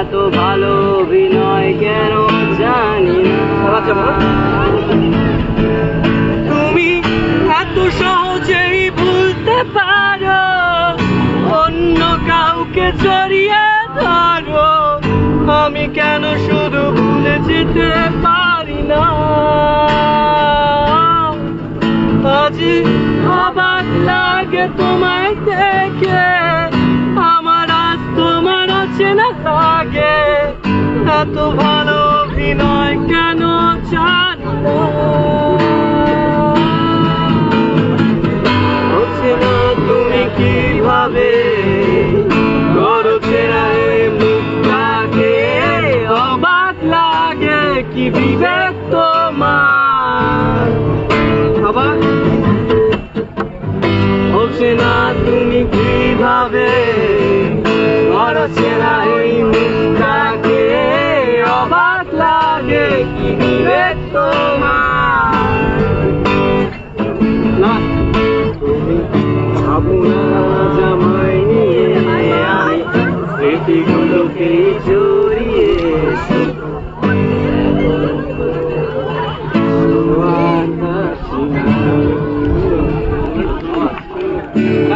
এত ভালো অভিনয় কেন জানি না। তুমি এত সহজেই ভুলতে পারো, অন্য কাউকে জড়িয়ে ধরো, আমি কেন শুধু ভুলে যেতে পারি না। আজ অবাক লাগে তোমায় দেখে, আমার আজ তোমার অচেনা লাগে, এত ভালো অভিনয় কেন জানি না। হচ্ছে না তুমি কিভাবে করো চেনা এই মুখটাকে, অবাক লাগে কি বিবেক তোমার। আবার হচ্ছে না তুমি কিভাবে করো চেনা এই মুখটাকে, অবাক লাগে কি বিবেক তোমার। না তুমি ভাবো না জামাই নিয়ে আমি স্মৃতি